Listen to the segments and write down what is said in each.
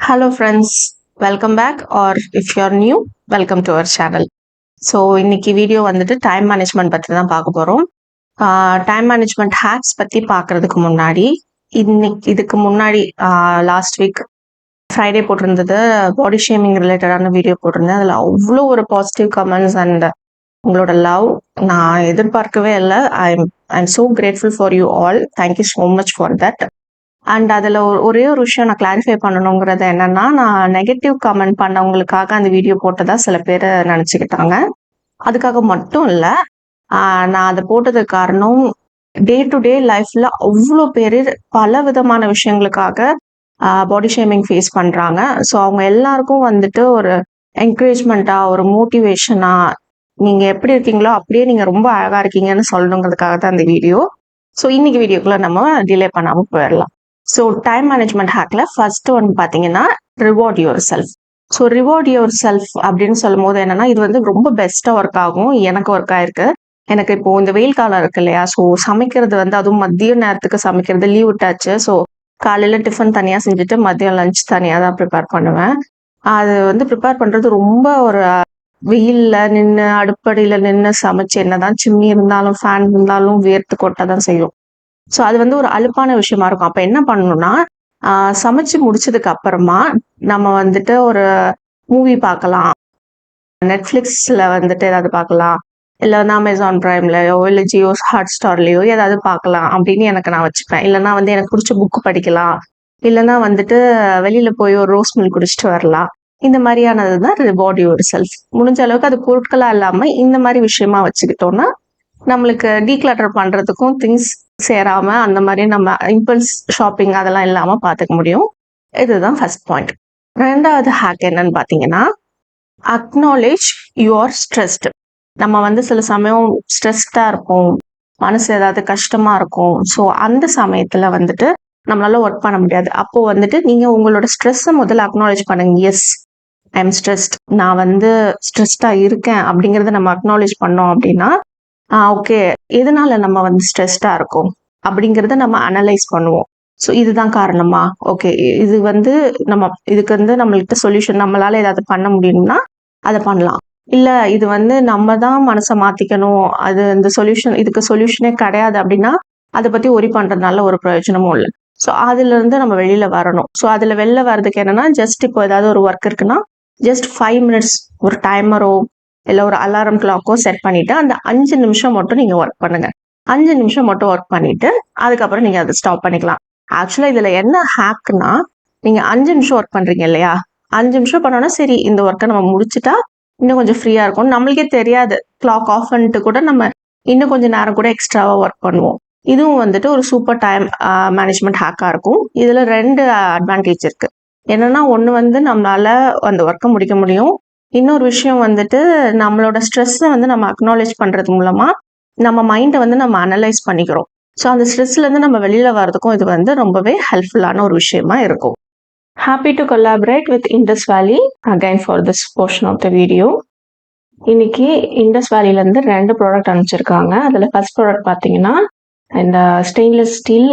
Hello friends, welcome back or if you're new, welcome to our channel. So இன்னைக்கு video வந்துட்டு time management பற்றி தான் பார்க்க போகிறோம். டைம் மேனேஜ்மெண்ட் ஹேக்ஸ் பற்றி பார்க்கறதுக்கு முன்னாடி இதுக்கு முன்னாடி லாஸ்ட் வீக் ஃப்ரைடே போட்டிருந்தது பாடி ஷேமிங் ரிலேட்டடான வீடியோ போட்டிருந்தேன். அதில் அவ்வளோ ஒரு பாசிட்டிவ் கமெண்ட்ஸ் அண்ட் உங்களோட லவ் நான் எதிர்பார்க்கவே இல்லை. I am so grateful for you all. Thank you so much for that. And அதில் ஒரே ஒரு விஷயம் நான் கிளாரிஃபை பண்ணணுங்கிறது என்னன்னா, நான் நெகட்டிவ் கமெண்ட் பண்ணவங்களுக்காக அந்த வீடியோ போட்டதா சில பேர் நினச்சிக்கிட்டாங்க. அதுக்காக மட்டும் இல்லை, நான் அதை போட்டதுக்கு காரணம் டே டு டே லைஃப்ல அவ்வளோ பேர் பல விதமான விஷயங்களுக்காக பாடி ஷேமிங் ஃபேஸ் பண்ணுறாங்க. ஸோ அவங்க எல்லாருக்கும் வந்துட்டு ஒரு என்கரேஜ்மெண்ட்டா, ஒரு மோட்டிவேஷனா, நீங்கள் எப்படி இருக்கீங்களோ அப்படியே நீங்கள் ரொம்ப அழகாக இருக்கீங்கன்னு சொல்லணுங்கிறதுக்காக தான் அந்த வீடியோ. ஸோ இன்னைக்கு வீடியோக்குள்ள நம்ம டிலே பண்ணாமல் போயிடலாம். ஸோ டைம் மேனேஜ்மெண்ட் ஹேக்ல ஃபர்ஸ்ட் ஒன் பார்த்தீங்கன்னா reward yourself. So reward yourself அப்படின்னு சொல்லும் போது என்னன்னா, இது வந்து ரொம்ப பெஸ்ட்டாக ஒர்க் ஆகும். எனக்கு ஒர்க் ஆயிருக்கு. எனக்கு இப்போ இந்த வெயில் காலம் இருக்கு இல்லையா, ஸோ சமைக்கிறது வந்து அதுவும் மதிய நேரத்துக்கு சமைக்கிறது லீவ் விட்டாச்சு. ஸோ காலையில் டிஃபன் தனியாக செஞ்சுட்டு மதியம் லஞ்ச் தனியாக தான் ப்ரிப்பேர் பண்ணுவேன். அது வந்து ப்ரிப்பேர் பண்ணுறது ரொம்ப ஒரு வெயிலில் நின்று அடுப்படியில் நின்று சமைச்சு என்னதான் சிம்மி இருந்தாலும் ஃபேன் இருந்தாலும் வேர்த்து கொட்ட தான் செய்யும். ஸோ அது வந்து ஒரு அலுப்பான விஷயமா இருக்கும். அப்போ என்ன பண்ணணும்னா, சமைச்சு முடிச்சதுக்கு அப்புறமா நம்ம வந்துட்டு ஒரு மூவி பார்க்கலாம், நெட்ஃப்ளிக்ஸில் வந்துட்டு ஏதாவது பார்க்கலாம், இல்லை வந்து அமேசான் ப்ரைம்லையோ இல்லை ஜியோ ஹாட் ஸ்டார்லையோ ஏதாவது பார்க்கலாம் அப்படின்னு எனக்கு நான் வச்சுப்பேன். இல்லைன்னா வந்து எனக்கு பிடிச்ச புக்கு படிக்கலாம், இல்லைன்னா வந்துட்டு வெளியில் போய் ஒரு ரோஸ் மில்க் குடிச்சிட்டு வரலாம். இந்த மாதிரியானது தான் ரிவார்ட் யுவர் செல்ஃப். முடிஞ்ச அளவுக்கு அது பொருட்களாக இல்லாமல் இந்த மாதிரி விஷயமா வச்சுக்கிட்டோம்னா நம்மளுக்கு டீக்ளட்டர் பண்ணுறதுக்கும் திங்ஸ் சேராம அந்த மாதிரி நம்ம இம்பல்ஸ் ஷாப்பிங் அதெல்லாம் இல்லாம பார்த்துக்க முடியும். இதுதான் ஃபர்ஸ்ட் பாயிண்ட். ரெண்டாவது ஹேக் என்னன்னு பார்த்தீங்கன்னா, அக்னாலேஜ் யூஆர் ஸ்ட்ரெஸ்டு. நம்ம வந்து சில சமயம் ஸ்ட்ரெஸ்டா இருப்போம், மனசு ஏதாவது கஷ்டமா இருக்கும். ஸோ அந்த சமயத்துல வந்துட்டு நம்மளால ஒர்க் பண்ண முடியாது. அப்போ வந்துட்டு நீங்க உங்களோட ஸ்ட்ரெஸ்ஸை முதல்ல அக்னாலேஜ் பண்ணுங்க. எஸ், ஐ எம் ஸ்ட்ரெஸ்ட், நான் வந்து ஸ்ட்ரெஸ்டா இருக்கேன் அப்படிங்கறத நம்ம அக்னாலேஜ் பண்ணோம் அப்படின்னா, ஓகே, எதனால நம்ம வந்து ஸ்ட்ரெஸ்டா இருக்கோம் அப்படிங்கிறத நம்ம அனலைஸ் பண்ணுவோம். ஸோ இதுதான் காரணமா, ஓகே இது வந்து நம்ம இதுக்கு வந்து நம்மள்கிட்ட சொல்யூஷன், நம்மளால ஏதாவது பண்ண முடியும்னா அதை பண்ணலாம். இல்லை இது வந்து நம்ம தான் மனசை மாத்திக்கணும், அது இந்த சொல்யூஷன், இதுக்கு சொல்யூஷனே கிடையாது அப்படின்னா அதை பத்தி ஒரி பண்றதுனால ஒரு பிரயோஜனமும் இல்லை. ஸோ அதுல இருந்து நம்ம வெளியில வரணும். ஸோ அதுல வெளில வர்றதுக்கு என்னன்னா, ஜஸ்ட் இப்போ ஏதாவது ஒரு ஒர்க் இருக்குன்னா ஜஸ்ட் 5 minutes ஒரு டைமரோ இல்லை ஒரு அலாரம் கிளாக்கோ செட் பண்ணிட்டு அந்த 5 நிமிஷம் மட்டும் நீங்க ஒர்க் பண்ணுங்க. 5 நிமிஷம் மட்டும் ஒர்க் பண்ணிட்டு அதுக்கப்புறம் நீங்க அதை ஸ்டாப் பண்ணிக்கலாம். ஆக்சுவலா இதுல என்ன ஹேக்னா, நீங்க 5 நிமிஷம் ஒர்க் பண்றீங்க இல்லையா, 5 நிமிஷம் பண்ணோம்னா சரி இந்த ஒர்க்கை நம்ம முடிச்சுட்டா இன்னும் கொஞ்சம் ஃப்ரீயா இருக்கும், நம்மளுக்கே தெரியாது, கிளாக் ஆஃப் பண்ணிட்டு கூட நம்ம இன்னும் கொஞ்சம் நேரம் கூட எக்ஸ்ட்ராவா ஒர்க் பண்ணுவோம். இதுவும் வந்துட்டு ஒரு சூப்பர் டைம் மேனேஜ்மெண்ட் ஹேக்கா இருக்கும். இதுல 2 அட்வான்டேஜ் இருக்கு. என்னன்னா, ஒண்ணு வந்து நம்மளால அந்த ஒர்க்கை முடிக்க முடியும். இன்னொரு விஷயம் வந்துட்டு நம்மளோட ஸ்ட்ரெஸ்ஸை வந்து நம்ம அக்னாலேஜ் பண்றது மூலமா நம்ம மைண்டை வந்து நம்ம அனலைஸ் பண்ணிக்கிறோம். ஸோ அந்த ஸ்ட்ரெஸ்ல இருந்து நம்ம வெளியில வர்றதுக்கும் இது வந்து ரொம்பவே ஹெல்ப்ஃபுல்லான ஒரு விஷயமா இருக்கும். Happy to collaborate with Indus Valley again for this portion of the video. இன்னைக்கு இண்டஸ் வேலில இருந்து 2 ப்ராடக்ட் அனுப்பிச்சிருக்காங்க. அதுல ஃபர்ஸ்ட் ப்ராடக்ட் பார்த்தீங்கன்னா இந்த ஸ்டெயின்லெஸ் ஸ்டீல்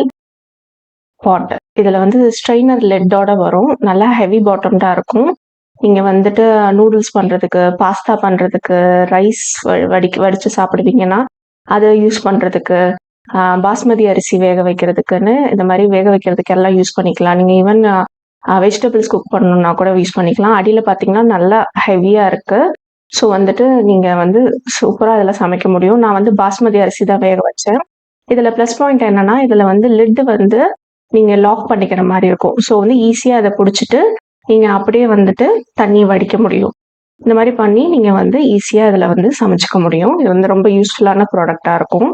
பாட். இதுல வந்து ஸ்ட்ரெயினர் லெட்டோட வரும், நல்லா ஹெவி பாட்டம்டா இருக்கும். நீங்க வந்துட்டு நூடுல்ஸ் பண்றதுக்கு, பாஸ்தா பண்றதுக்கு, ரைஸ் வடிச்சு சாப்பிடுவீங்கன்னா அதை யூஸ் பண்றதுக்கு, பாஸ்மதி அரிசி வேக வைக்கிறதுக்குன்னு இந்த மாதிரி வேக வைக்கிறதுக்கு எல்லாம் யூஸ் பண்ணிக்கலாம். நீங்க ஈவன் வெஜிடபிள்ஸ் குக் பண்ணணும்னா கூட யூஸ் பண்ணிக்கலாம். அடியில பாத்தீங்கன்னா நல்லா ஹெவியா இருக்கு. ஸோ வந்துட்டு நீங்க வந்து சூப்பரா இதுல சமைக்க முடியும். நான் வந்து பாஸ்மதி அரிசி தான் வேக வச்சேன். இதுல பிளஸ் பாயிண்ட் என்னன்னா, இதுல வந்து லிட் வந்து நீங்க லாக் பண்ணிக்கிற மாதிரி இருக்கும். ஸோ வந்து ஈஸியா அதை பிடிச்சிட்டு நீங்க அப்படியே வந்துட்டு தண்ணி வடிக்க முடியும். இந்த மாதிரி பண்ணி நீங்க வந்து ஈஸியா இதுல வந்து சமைச்சுக்க முடியும். இது வந்து ரொம்ப யூஸ்ஃபுல்லான ப்ராடக்டா இருக்கும்.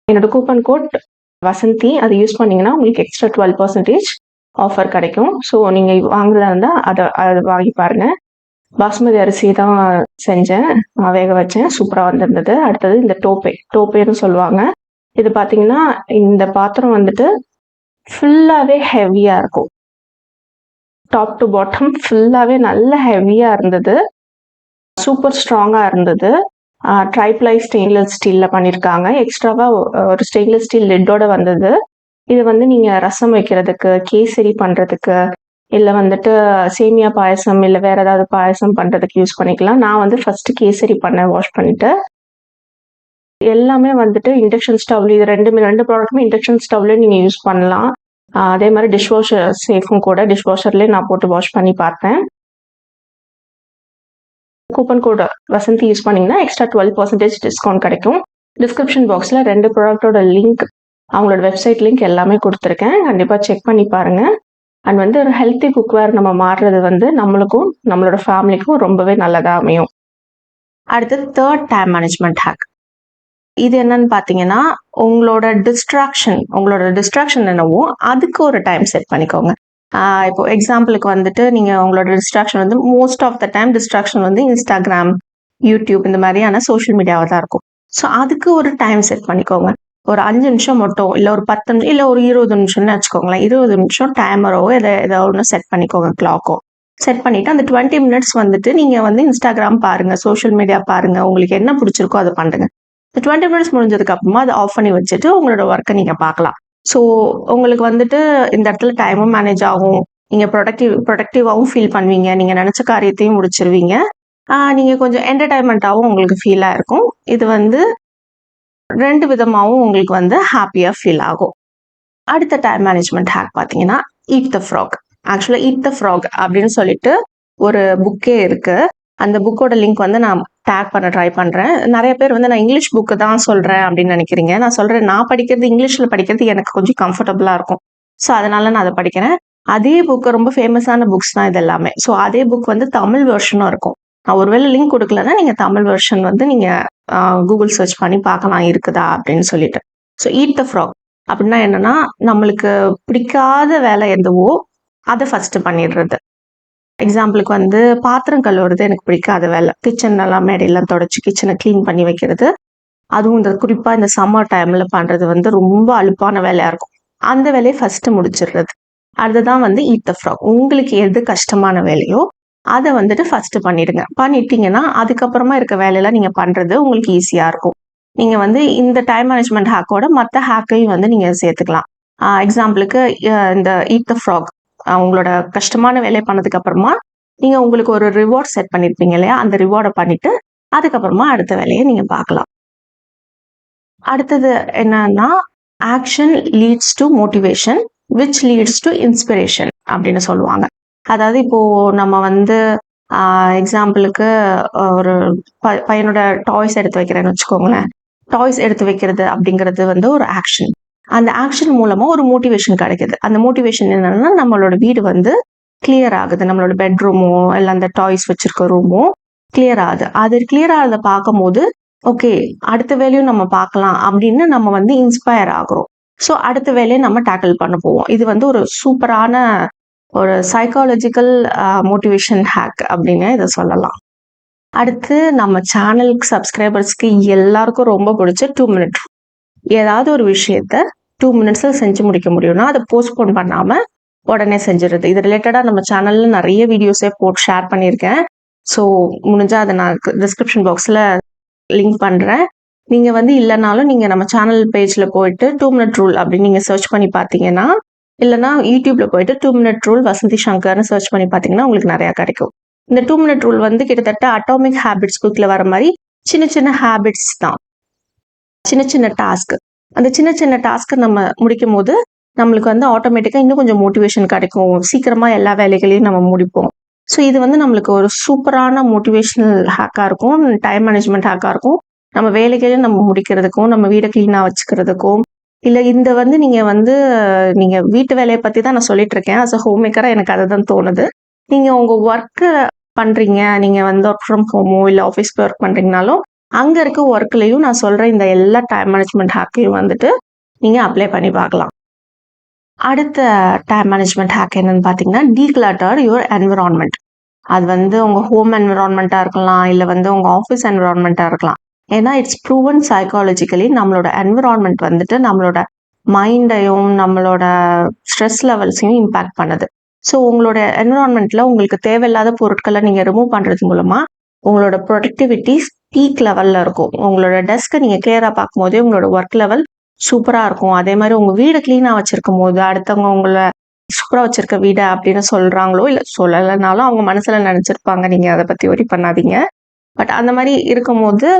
என்னோட கூப்பன் கோட் வசந்தி, அதை யூஸ் பண்ணீங்கன்னா உங்களுக்கு எக்ஸ்ட்ரா 12% ஆஃபர் கிடைக்கும். ஸோ நீங்க வாங்குறதா இருந்தா அதை வாங்கி பாருங்க. பாஸ்மதி அரிசி தான் செஞ்சேன், நான் வேக வச்சேன், சூப்பரா வந்திருந்தது. அடுத்தது இந்த டோப்பேன்னு சொல்லுவாங்க. இது பாத்தீங்கன்னா இந்த பாத்திரம் வந்துட்டு ஃபுல்லாவே ஹெவியா இருக்கும். டாப் டு பாட்டம் ஃபுல்லாவே நல்ல ஹெவியா இருந்தது, சூப்பர் ஸ்ட்ராங்கா இருந்தது. ட்ரைப்ளை ஸ்டெயின்லெஸ் ஸ்டீல்ல பண்ணியிருக்காங்க. எக்ஸ்ட்ராவா ஒரு ஸ்டெயின்லெஸ் ஸ்டீல் லிட்டோட வந்தது. இது வந்து நீங்க ரசம் வைக்கிறதுக்கு, கேசரி பண்றதுக்கு, இல்லை வந்துட்டு சேமியா பாயசம் இல்லை வேற ஏதாவது பாயசம் பண்ணுறதுக்கு யூஸ் பண்ணிக்கலாம். நான் வந்து ஃபர்ஸ்ட் கேசரி பண்ணேன் வாஷ் பண்ணிட்டு. எல்லாமே வந்துட்டு இண்டக்ஷன் ஸ்டவ்ல இது ரெண்டு ப்ராடக்ட்டுமே இண்டக்ஷன் ஸ்டவ்ல நீங்கள் யூஸ் பண்ணலாம். அதே மாதிரி டிஷ் வாஷர் சேஃபும் கூட டிஷ் வாஷர்லேயே நான் போட்டு வாஷ் பண்ணி பார்த்தேன். கூப்பன் கோட் வசந்தி யூஸ் பண்ணீங்கன்னா எக்ஸ்ட்ரா 12% டிஸ்கவுண்ட் கிடைக்கும். டிஸ்கிரிப்ஷன் பாக்ஸில் 2 ப்ராடக்டோட லிங்க், அவங்களோட வெப்சைட் லிங்க் எல்லாமே கொடுத்துருக்கேன். கண்டிப்பாக செக் பண்ணி பாருங்க. அண்ட் வந்து ஒரு ஹெல்த்தி குக்வேர் நம்ம மாறுறது வந்து நம்மளுக்கும் நம்மளோட ஃபேமிலிக்கும் ரொம்பவே நல்லதாக அமையும். அடுத்து தேர்ட் டைம் மேனேஜ்மெண்ட் ஹேக். இது என்னன்னு பார்த்தீங்கன்னா, உங்களோட டிஸ்ட்ராக்ஷன் என்னவோ அதுக்கு ஒரு டைம் செட் பண்ணிக்கோங்க. இப்போ எக்ஸாம்பிளுக்கு வந்துட்டு நீங்கள் உங்களோட டிஸ்ட்ராக்ஷன் வந்து most of the time distraction வந்து இன்ஸ்டாகிராம், யூடியூப் இந்த மாதிரியான சோஷியல் மீடியாவாக தான் இருக்கும். ஸோ அதுக்கு ஒரு டைம் செட் பண்ணிக்கோங்க. ஒரு 5 நிமிஷம் மட்டும், இல்லை ஒரு 10 நிமிஷம், இல்லை ஒரு 20 நிமிஷம்னு வச்சுக்கோங்களேன். 20 நிமிஷம் டைமரோ ஏதோ ஒன்று செட் பண்ணிக்கோங்க, கிளாக்கோ செட் பண்ணிட்டு அந்த 20 மினிட்ஸ் வந்துட்டு நீங்கள் வந்து இன்ஸ்டாகிராம் பாருங்க, சோஷியல் மீடியா பாருங்க, உங்களுக்கு என்ன பிடிச்சிருக்கோ அதை பண்ணுங்க. இந்த 20 மினிட்ஸ் முடிஞ்சதுக்கு அப்புறமா அதை ஆஃப் பண்ணி வச்சுட்டு உங்களோட ஒர்க்கை நீங்கள் பார்க்கலாம். ஸோ உங்களுக்கு வந்துட்டு இந்த இடத்துல டைமும் மேனேஜ் ஆகும், நீங்கள் ப்ரொடக்டிவாகவும் ஃபீல் பண்ணுவீங்க, நீங்கள் நினச்ச காரியத்தையும் முடிச்சிருவீங்க, நீங்கள் கொஞ்சம் என்டர்டைன்மெண்ட்டாகவும் உங்களுக்கு ஃபீலாக இருக்கும். இது வந்து 2 விதமாகவும் உங்களுக்கு வந்து ஹாப்பியாக ஃபீல் ஆகும். அடுத்த டைம் மேனேஜ்மெண்ட் ஹேக் பார்த்தீங்கன்னா ஈட் த ஃப்ராக். ஆக்சுவலாக ஈட் த ஃப்ராக் அப்படின்னு சொல்லிட்டு ஒரு புக்கே இருக்கு. அந்த புக்கோட லிங்க் வந்து நான் டேக் பண்ண ட்ரை பண்ணுறேன். நிறைய பேர் வந்து நான் இங்கிலீஷ் புக்கு தான் சொல்கிறேன் அப்படின்னு நினைக்கிறீங்க. நான் சொல்கிறேன், நான் படிக்கிறது இங்கிலீஷில் படிக்கிறது எனக்கு கொஞ்சம் கம்ஃபர்டபுளாக இருக்கும். ஸோ அதனால நான் அதை படிக்கிறேன். அதே புக்கு ரொம்ப ஃபேமஸான புக்ஸ் தான் இது எல்லாமே. ஸோ அதே புக் வந்து தமிழ் வெர்ஷனும் இருக்கும். நான் ஒருவேளை லிங்க் கொடுக்கலன்னா நீங்கள் தமிழ் வெர்ஷன் வந்து நீங்கள் கூகுள் சர்ச் பண்ணி பார்க்கலாம் இருக்குதா அப்படின்னு சொல்லிட்டு. ஸோ ஈட் த ஃப்ராக் அப்படின்னா என்னன்னா, நம்மளுக்கு பிடிக்காத வேலை எதுவோ அதை ஃபர்ஸ்ட் பண்ணிடுறது. எக்ஸாம்பிளுக்கு வந்து பாத்திரம் கழுவுறது எனக்கு பிடிக்காத வேலை. கிச்சன் எல்லாம் மேடையெல்லாம் தொடச்சி கிச்சனை க்ளீன் பண்ணி வைக்கிறது, அதுவும் இந்த குறிப்பாக இந்த சம்மர் டைமில் பண்ணுறது வந்து ரொம்ப அலுப்பான வேலையாக இருக்கும். அந்த வேலையை ஃபர்ஸ்ட் முடிச்சிடுறது. அதுதான் வந்து ஈட் த ஃப்ராக். உங்களுக்கு எது கஷ்டமான வேலையோ அதை வந்துட்டு ஃபர்ஸ்ட் பண்ணிடுங்க. பண்ணிட்டீங்கன்னா அதுக்கப்புறமா இருக்க வேலையெல்லாம் நீங்கள் பண்ணுறது உங்களுக்கு ஈஸியாக இருக்கும். நீங்கள் வந்து இந்த டைம் மேனேஜ்மெண்ட் ஹேக்கோட மற்ற ஹேக்கையும் வந்து நீங்கள் சேர்த்துக்கலாம். எக்ஸாம்பிளுக்கு இந்த ஈட் த ஃப்ராக் உங்களோட கஷ்டமான வேலையை பண்ணதுக்கு அப்புறமா நீங்கள் உங்களுக்கு ஒரு ரிவார்ட் செட் பண்ணியிருப்பீங்க இல்லையா, அந்த ரிவார்டை பண்ணிட்டு அதுக்கப்புறமா அடுத்த வேலையை நீங்கள் பார்க்கலாம். அடுத்தது என்னன்னா, action leads to motivation which leads to inspiration அப்படின்னு சொல்லுவாங்க. அதாவது இப்போ நம்ம வந்து எக்ஸாம்பிளுக்கு ஒரு பையனோட டாய்ஸ் எடுத்து வைக்கிறேன்னு வச்சுக்கோங்களேன். டாய்ஸ் எடுத்து வைக்கிறது அப்படிங்கிறது வந்து ஒரு ஆக்ஷன். அந்த ஆக்ஷன் மூலமா ஒரு மோட்டிவேஷன் கிடைக்குது. அந்த மோட்டிவேஷன் என்னன்னா, நம்மளோட வீடு வந்து கிளியர் ஆகுது, நம்மளோட பெட்ரூமோ இல்லை அந்த டாய்ஸ் வச்சிருக்க ரூமோ கிளியர் ஆகுது. அது கிளியர் ஆகுறத பார்க்கும்போது ஓகே அடுத்த வேலையும் நம்ம பார்க்கலாம் அப்படின்னு நம்ம வந்து இன்ஸ்பயர் ஆகுறோம். ஸோ அடுத்த வேலையை நம்ம டேக்கிள் பண்ண போவோம். இது வந்து ஒரு சூப்பரான ஒரு சைக்காலஜிக்கல் மோட்டிவேஷன் ஹேக் அப்படின்னு இதை சொல்லலாம். அடுத்து நம்ம சேனலுக்கு சப்ஸ்கிரைபர்ஸ்க்கு எல்லாருக்கும் ரொம்ப பிடிச்ச 2 மினிட். ஏதாவது ஒரு விஷயத்த 2 மினிட்ஸில் செஞ்சு முடிக்க முடியும்னா அதை போஸ்ட்போன் பண்ணாமல் உடனே செஞ்சிடுறது. இது ரிலேட்டடாக நம்ம சேனலில் நிறைய வீடியோஸே போட்டு ஷேர் பண்ணியிருக்கேன். ஸோ முடிஞ்சால் அதை நான் டிஸ்கிரிப்ஷன் பாக்ஸில் லிங்க் பண்ணுறேன். நீங்கள் வந்து இல்லைனாலும் நீங்கள் நம்ம சேனல் பேஜில் போயிட்டு 2 மினிட் ரூல் அப்படின்னு நீங்கள் சர்ச் பண்ணி பார்த்தீங்கன்னா, இல்லைனா யூடியூப்ல போயிட்டு 2 மினிட் ரூல் வசந்தி சங்கர்னு சர்ச் பண்ணி பார்த்தீங்கன்னா உங்களுக்கு நிறையா கிடைக்கும். இந்த 2 மினிட் ரூல் வந்து கிட்டத்தட்ட அட்டாமிக் ஹேபிட்ஸ் புக்கில் வர மாதிரி சின்ன சின்ன ஹேபிட்ஸ் தான், சின்ன சின்ன டாஸ்க். அந்த சின்ன சின்ன டாஸ்க்கை நம்ம முடிக்கும் போது நம்மளுக்கு வந்து ஆட்டோமேட்டிக்காக இன்னும் கொஞ்சம் மோட்டிவேஷன் கிடைக்கும், சீக்கிரமாக எல்லா வேலைகளையும் நம்ம முடிப்போம். ஸோ இது வந்து நம்மளுக்கு ஒரு சூப்பரான மோட்டிவேஷனல் ஹேக்காக இருக்கும், டைம் மேனேஜ்மெண்ட் ஹேக்காக இருக்கும். நம்ம வேலைகளையும் நம்ம முடிக்கிறதுக்கும், நம்ம வீடை க்ளீனாக வச்சுக்கிறதுக்கும், இல்லை இந்த வந்து நீங்கள் வீட்டு வேலையை பற்றி தான் நான் சொல்லிட்டு இருக்கேன். அஸ் அ ஹோம் மேக்கராக எனக்கு அதை தான் தோணுது. நீங்கள் உங்கள் ஒர்க்கை பண்ணுறீங்க, நீங்கள் வந்து ஒர்க் ஃப்ரம் ஹோமோ இல்லை ஆஃபீஸ் போய் ஒர்க் பண்ணுறீங்கனாலும் அங்கே இருக்க ஒர்க்லையும் நான் சொல்கிற இந்த எல்லா டைம் மேனேஜ்மெண்ட் ஹேக்கையும் வந்துட்டு நீங்கள் அப்ளை பண்ணி பார்க்கலாம். அடுத்த டைம் மேனேஜ்மெண்ட் ஹேக் என்னன்னு பார்த்தீங்கன்னா, டீக்ளட்டர் யுவர் என்விரான்மெண்ட். அது வந்து உங்கள் ஹோம் என்விரான்மெண்ட்டாக இருக்கலாம், இல்லை வந்து உங்கள் ஆஃபீஸ் என்விரான்மெண்ட்டாக இருக்கலாம். ஏன்னா இட்ஸ் ப்ரூவன் சைக்காலஜிக்கலி நம்மளோட என்விரான்மெண்ட் வந்துட்டு நம்மளோட மைண்டையும் நம்மளோட ஸ்ட்ரெஸ் லெவல்ஸையும் இம்பேக்ட் பண்ணுது. ஸோ உங்களோட என்விரான்மெண்ட்டில் உங்களுக்கு தேவையில்லாத பொருட்களை நீங்கள் ரிமூவ் பண்ணுறது மூலமாக உங்களோட ப்ரொடக்டிவிட்டி பீக் லெவலில் இருக்கும். உங்களோட டெஸ்க்கை நீங்கள் கிளியராக பார்க்கும் போதே உங்களோட ஒர்க் லெவல் சூப்பராக இருக்கும். அதே மாதிரி உங்கள் வீடு க்ளீனாக வச்சுருக்கும் போது அடுத்தவங்க உங்களை சூப்பரா வச்சிருக்க வீடு அப்படின்னு சொல்றாங்களோ, இல்ல சொல்லலைனாலும் அவங்க மனசுல நினைச்சிருப்பாங்க. நீங்க அத பத்தி வொரி பண்ணாதீங்க. பட் அந்த மாரி இருக்கும்போது,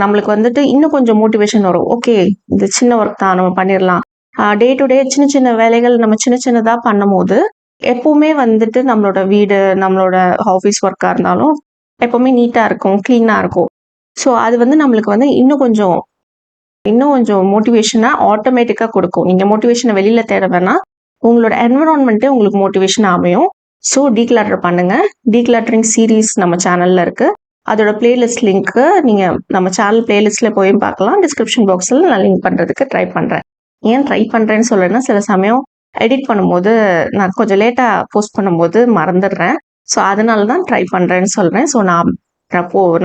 நம்மளுக்கு வந்துட்டு இன்னும் கொஞ்சம் மோட்டிவேஷன் வரும். ஓகே, இது சின்ன ஒர்க் தான் நம்ம பண்ணிரலாம். டே டு டே சின்ன சின்ன வேலைகள் நம்ம சின்ன சின்னதா பண்ணும்போது, எப்பவுமே வந்துட்டு நம்மளோட வீடு, நம்மளோட ஆஃபீஸ் ஒர்க்கா இருந்தாலும் எப்பவுமே நீட்டா இருக்கும், கிளீனா இருக்கும். ஸோ அது வந்து நம்மளுக்கு வந்து இன்னும் கொஞ்சம் மோட்டிவேஷனா ஆட்டோமேட்டிக்கா குடுக்கும். நீங்க மோட்டிவேஷன வெளியில தேட வேணாம். உங்களோட என்விரான்மென்ட்டே உங்களுக்கு மோட்டிவேஷனா அமையும். ஸோ டீக்ளட்டர் பண்ணுங்க. டீக்ளட்டரிங் சீரிஸ் நம்ம சேனல்ல இருக்கு. அதோட பிளேலிஸ்ட் லிங்க்கு நீங்க நம்ம சேனல் பிளேலிஸ்ட்ல போயும் பார்க்கலாம். டிஸ்கிரிப்ஷன் பாக்ஸ்ல நான் லிங்க் பண்றதுக்கு ட்ரை பண்றேன். ஏன் ட்ரை பண்றேன்னு சொல்றேன்னா, சில சமயம் எடிட் பண்ணும்போது நான் கொஞ்சம் லேட்டா போஸ்ட் பண்ணும்போது மறந்துடுறேன். ஸோ அதனால தான் ட்ரை பண்றேன்னு சொல்றேன். ஸோ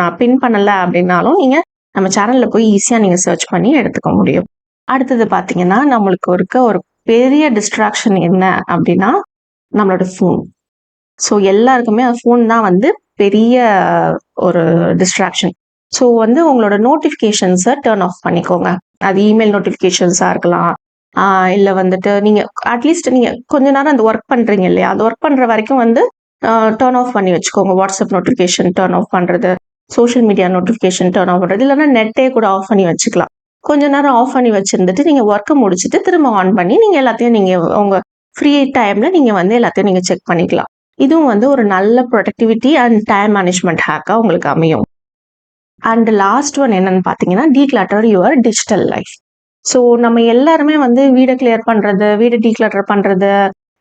நான் பின் பண்ணல அப்படின்னாலும் நீங்க நம்ம சேனல்ல போய் ஈஸியா நீங்க சர்ச் பண்ணி எடுத்துக்க முடியும். அடுத்தது பார்த்தீங்கன்னா, நம்மளுக்கு இருக்க ஒரு பெரிய டிஸ்ட்ராக்ஷன் என்ன அப்படின்னா, நம்மளோட ஃபோன். ஸோ எல்லாருக்குமே ஃபோன் தான் வந்து பெரிய ஒரு டிஸ்ட்ராக்ஷன். ஸோ வந்து உங்களோட நோட்டிஃபிகேஷன்ஸை டர்ன் ஆஃப் பண்ணிக்கோங்க. அது இமெயில் நோட்டிஃபிகேஷன்ஸா இருக்கலாம். இல்ல வந்துட்டு நீங்க அட்லீஸ்ட் நீங்க கொஞ்ச நேரம் அந்த ஒர்க் பண்றீங்க இல்லையா? அது ஒர்க் பண்ற வரைக்கும் வந்து டர்ன் ஆஃப் பண்ணி வச்சுக்கோங்க. வாட்ஸ்அப் நோட்டிஃபிகேஷன் டர்ன் ஆஃப் பண்றது, social media notification turn of பண்றது, இல்லைன்னா நெட்டே கூட ஆஃப் பண்ணி வச்சுக்கலாம். கொஞ்ச நேரம் ஆஃப் பண்ணி வச்சிருந்துட்டு நீங்க ஒர்க்கை முடிச்சுட்டு திரும்ப ஆன் பண்ணி நீங்க எல்லாத்தையும் நீங்க உங்க ஃப்ரீ டைம்ல நீங்க வந்து எல்லாத்தையும் நீங்க செக் பண்ணிக்கலாம். இதுவும் வந்து ஒரு நல்ல ப்ரொடக்டிவிட்டி அண்ட் டைம் மேனேஜ்மெண்ட் ஹேக்கா உங்களுக்கு அமையும். அண்ட் லாஸ்ட் ஒன் என்னன்னு பார்த்தீங்கன்னா, declutter your digital life. So நம்ம எல்லாருமே வந்து வீடை கிளியர் பண்றது, வீடு டீக்ளட்டர் பண்றது,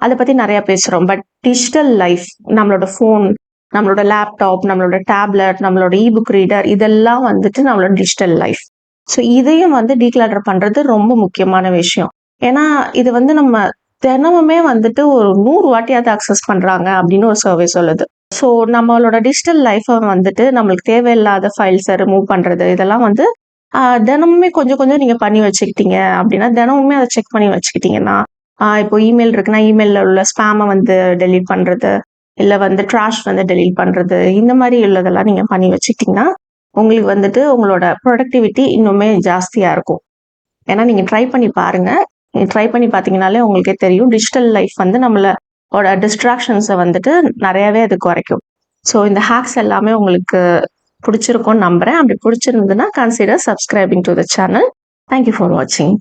அதை பத்தி நிறைய பேசுறோம். பட் டிஜிட்டல் லைஃப், நம்மளோட ஃபோன், நம்மளோட லேப்டாப், நம்மளோட டேப்லெட், நம்மளோட இபுக் ரீடர், இதெல்லாம் வந்துட்டு நம்மளோட டிஜிட்டல் லைஃப். ஸோ இதையும் வந்து டீக்ளட்டர் பண்றது ரொம்ப முக்கியமான விஷயம். ஏன்னா இது வந்து நம்ம தினமுமே வந்துட்டு ஒரு 100 வாட்டியாவது அக்சஸ் பண்றாங்க அப்படின்னு ஒரு சர்வே சொல்லுது. ஸோ நம்மளோட டிஜிட்டல் லைஃப்பை வந்துட்டு நம்மளுக்கு தேவையில்லாத ஃபைல்ஸை ரிமூவ் பண்றது, இதெல்லாம் வந்து தினமுமே கொஞ்சம் கொஞ்சம் நீங்க பண்ணி வச்சுக்கிட்டீங்க அப்படின்னா, தினமுமே அதை செக் பண்ணி வச்சுக்கிட்டீங்கன்னா, இப்போ இமெயில் இருக்குன்னா இமெயில்ல உள்ள ஸ்பேமை வந்து டெலீட் பண்றது, இல்ல வந்து ட்ராஷ் வந்து டெலீட் பண்றது, இந்த மாதிரி உள்ளதெல்லாம் நீங்க பண்ணி வச்சுக்கிட்டீங்கன்னா, உங்களுக்கு வந்துட்டு உங்களோட ப்ரொடக்டிவிட்டி இன்னுமே ஜாஸ்தியா இருக்கும். ஏன்னா நீங்க ட்ரை பண்ணி பாருங்க. நீங்க ட்ரை பண்ணி பார்த்தீங்கனாலே உங்களுக்கே தெரியும். டிஜிட்டல் லைஃப் வந்து நம்மளோட டிஸ்ட்ராக்ஷன்ஸை வந்துட்டு நிறையவே அது குறைக்கும். ஸோ இந்த ஹேக்ஸ் எல்லாமே உங்களுக்கு பிடிச்சிருக்கும்னு நம்புறேன். அப்படி பிடிச்சிருந்ததுன்னா consider subscribing to the channel. Thank you for வாட்சிங்.